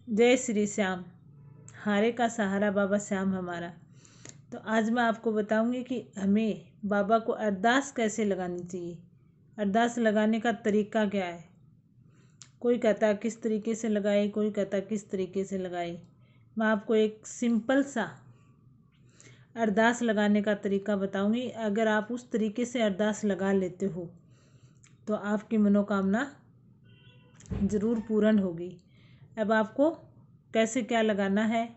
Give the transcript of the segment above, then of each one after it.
जय श्री श्याम। हारे का सहारा बाबा श्याम हमारा। तो आज मैं आपको बताऊंगी कि हमें बाबा को अरदास कैसे लगानी चाहिए। अरदास लगाने का तरीका क्या है। कोई कहता है किस तरीके से लगाए, कोई कहता है किस तरीके से लगाए। मैं आपको एक सिंपल सा अरदास लगाने का तरीका बताऊंगी। अगर आप उस तरीके से अरदास लगा लेते हो तो आपकी मनोकामना ज़रूर पूर्ण होगी। अब आपको कैसे क्या लगाना है,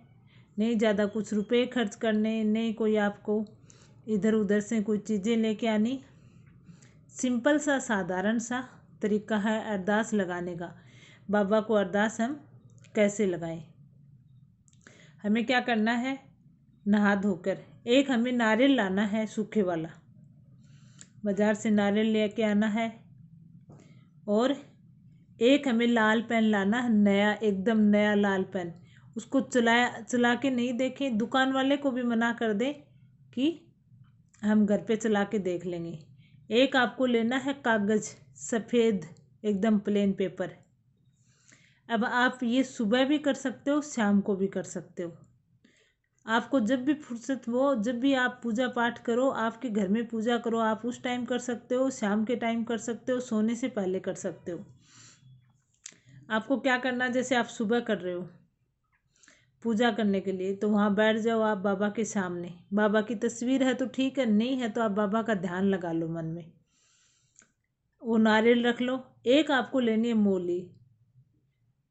नहीं ज़्यादा कुछ रुपए खर्च करने, नहीं कोई आपको इधर उधर से कोई चीज़ें लेके आनी। सिंपल सा साधारण सा तरीका है अरदास लगाने का। बाबा को अरदास हम कैसे लगाएं। हमें क्या करना है, नहा धोकर एक हमें नारियल लाना है, सूखे वाला बाज़ार से नारियल लेके आना है। और एक हमें लाल पेन लाना है, नया एकदम नया लाल पेन। उसको चला के नहीं देखें, दुकान वाले को भी मना कर दें कि हम घर पे चला के देख लेंगे। एक आपको लेना है कागज़, सफ़ेद एकदम प्लेन पेपर। अब आप ये सुबह भी कर सकते हो, शाम को भी कर सकते हो। आपको जब भी फुर्सत हो, जब भी आप पूजा पाठ करो, आपके घर में पूजा करो, आप उस टाइम कर सकते हो, शाम के टाइम कर सकते हो, सोने से पहले कर सकते हो। आपको क्या करना, जैसे आप सुबह कर रहे हो पूजा करने के लिए, तो वहाँ बैठ जाओ आप बाबा के सामने। बाबा की तस्वीर है तो ठीक है, नहीं है तो आप बाबा का ध्यान लगा लो मन में। वो नारियल रख लो। एक आपको लेनी है मोली,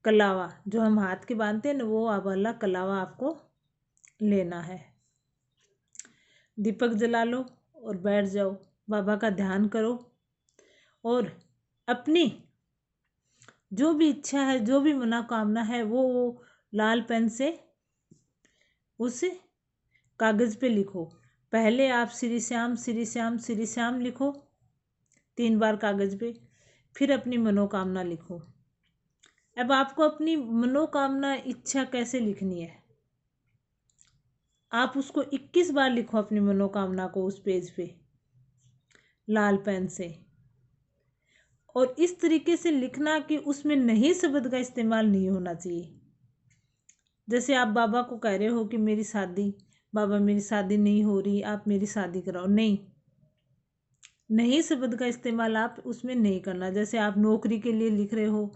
कलावा जो हम हाथ के बांधते हैं ना, वो वाला कलावा आपको लेना है। दीपक जला लो और बैठ जाओ, बाबा का ध्यान करो। और अपनी जो भी इच्छा है, जो भी मनोकामना है, वो लाल पेन से उस कागज़ पे लिखो। पहले आप श्री श्याम श्री श्याम श्री श्याम लिखो 3 बार कागज़ पे, फिर अपनी मनोकामना लिखो। अब आपको अपनी मनोकामना इच्छा कैसे लिखनी है, आप उसको 21 बार लिखो अपनी मनोकामना को उस पेज पे लाल पेन से। और इस तरीके से लिखना कि उसमें नहीं शब्द का इस्तेमाल नहीं होना चाहिए। जैसे आप बाबा को कह रहे हो कि मेरी शादी, बाबा मेरी शादी नहीं हो रही, आप मेरी शादी कराओ, नहीं शब्द का इस्तेमाल आप उसमें नहीं करना। जैसे आप नौकरी के लिए लिख रहे हो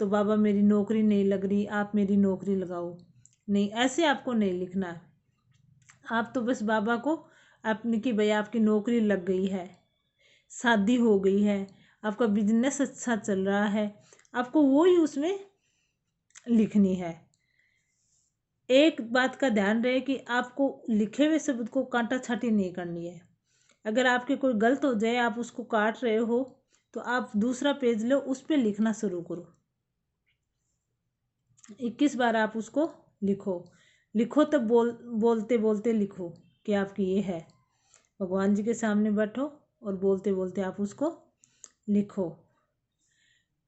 तो बाबा मेरी नौकरी नहीं लग रही, आप मेरी नौकरी लगाओ, नहीं, ऐसे आपको नहीं लिखना है। आप तो बस बाबा को अपनी कि भाई आपकी नौकरी लग गई है, शादी हो गई है, आपका बिजनेस अच्छा चल रहा है, आपको वो ही उसमें लिखनी है। एक बात का ध्यान रहे कि आपको लिखे हुए शब्द को कांटा छांटी नहीं करनी है। अगर आपके कोई गलत हो जाए, आप उसको काट रहे हो, तो आप दूसरा पेज लो, उस पर लिखना शुरू करो। 21 बार आप उसको लिखो तो बोलते बोलते लिखो कि आपकी ये है। भगवान जी के सामने बैठो और बोलते बोलते आप उसको लिखो।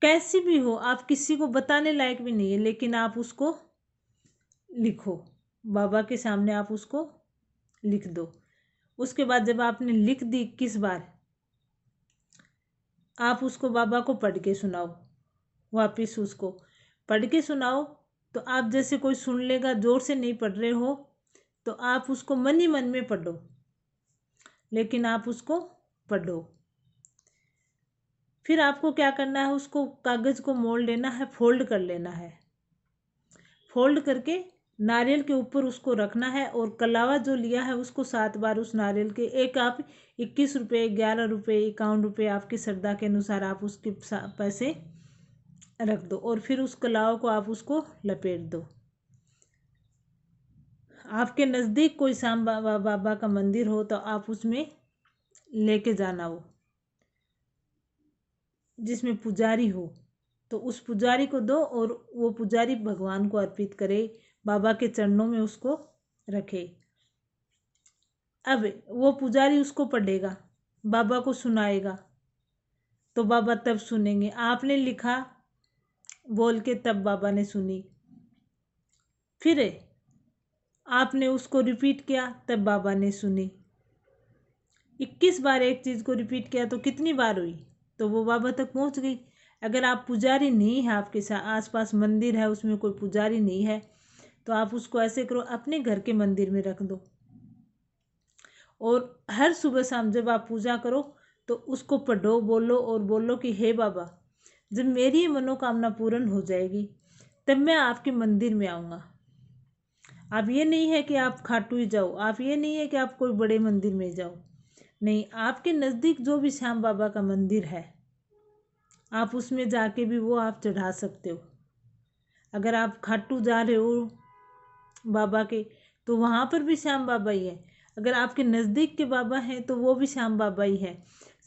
कैसी भी हो, आप किसी को बताने लायक भी नहीं है, लेकिन आप उसको लिखो। बाबा के सामने आप उसको लिख दो। उसके बाद जब आपने लिख दी 21 बार, आप उसको बाबा को पढ़ के सुनाओ। वापिस उसको पढ़ के सुनाओ तो आप जैसे कोई सुन लेगा, जोर से नहीं पढ़ रहे हो तो आप उसको मन ही मन में पढ़ो, लेकिन आप उसको पढ़ो। फिर आपको क्या करना है, उसको कागज़ को मोड़ लेना है, फोल्ड कर लेना है। फोल्ड करके नारियल के ऊपर उसको रखना है। और कलावा जो लिया है उसको 7 बार उस नारियल के, एक आप 21 रुपये, 11 रुपये, 51 रुपये, आपकी श्रद्धा के अनुसार आप उसके पैसे रख दो। और फिर उस कलावा को आप उसको लपेट दो। आपके नज़दीक कोई श्याम बाबा का मंदिर हो तो आप उसमें लेके जाना, वो जिसमें पुजारी हो तो उस पुजारी को दो, और वो पुजारी भगवान को अर्पित करे, बाबा के चरणों में उसको रखे। अब वो पुजारी उसको पढ़ेगा, बाबा को सुनाएगा, तो बाबा तब सुनेंगे। आपने लिखा बोल के, तब बाबा ने सुनी। फिर आपने उसको रिपीट किया, तब बाबा ने सुनी। 21 बार एक चीज़ को रिपीट किया तो कितनी बार हुई, तो वो बाबा तक पहुंच गई। अगर आप पुजारी नहीं है, आपके आसपास मंदिर है उसमें कोई पुजारी नहीं है, तो आप उसको ऐसे करो, अपने घर के मंदिर में रख दो। और हर सुबह शाम जब आप पूजा करो तो उसको पढ़ो, बोलो और बोलो कि हे बाबा, जब मेरी ये मनोकामना पूर्ण हो जाएगी तब मैं आपके मंदिर में आऊँगा। आप ये नहीं है कि आप खाटू ही जाओ, आप ये नहीं है कि आप कोई बड़े मंदिर में जाओ, नहीं, आपके नज़दीक जो भी श्याम बाबा का मंदिर है आप उसमें जाके भी वो आप चढ़ा सकते हो। अगर आप खाटू जा रहे हो बाबा के तो वहाँ पर भी श्याम बाबा ही है। अगर आपके नज़दीक के बाबा हैं तो वो भी श्याम बाबा ही है।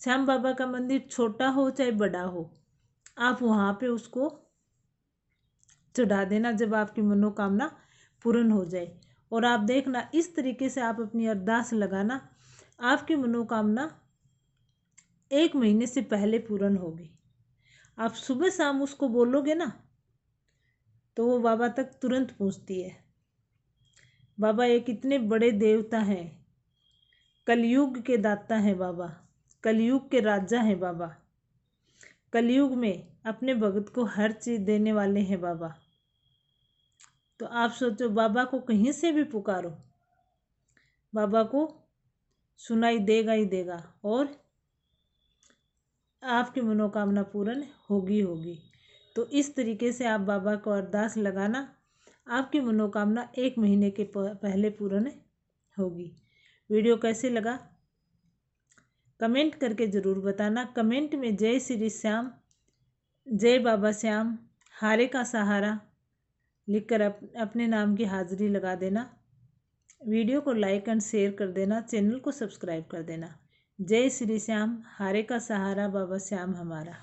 श्याम बाबा का मंदिर छोटा हो चाहे बड़ा हो, आप वहाँ पे उसको चढ़ा देना जब आपकी मनोकामना पूर्ण हो जाए। और आप देखना इस तरीके से आप अपनी अरदास लगाना, आपकी मनोकामना 1 महीने से पहले पूर्ण होगी। आप सुबह शाम उसको बोलोगे ना तो वो बाबा तक तुरंत पहुँचती है। बाबा एक इतने बड़े देवता हैं, कलयुग के दाता हैं बाबा, कलयुग के राजा हैं बाबा, कलयुग में अपने भगत को हर चीज़ देने वाले हैं बाबा। तो आप सोचो, बाबा को कहीं से भी पुकारो, बाबा को सुनाई देगा ही देगा और आपकी मनोकामना पूर्ण होगी। तो इस तरीके से आप बाबा को अरदास लगाना, आपकी मनोकामना 1 महीने के पहले पूर्ण होगी। वीडियो कैसे लगा कमेंट करके ज़रूर बताना। कमेंट में जय श्री श्याम, जय बाबा श्याम, हारे का सहारा लिखकर अपने नाम की हाजिरी लगा देना। वीडियो को लाइक एंड शेयर कर देना, चैनल को सब्सक्राइब कर देना। जय श्री श्याम, हारे का सहारा, बाबा श्याम हमारा।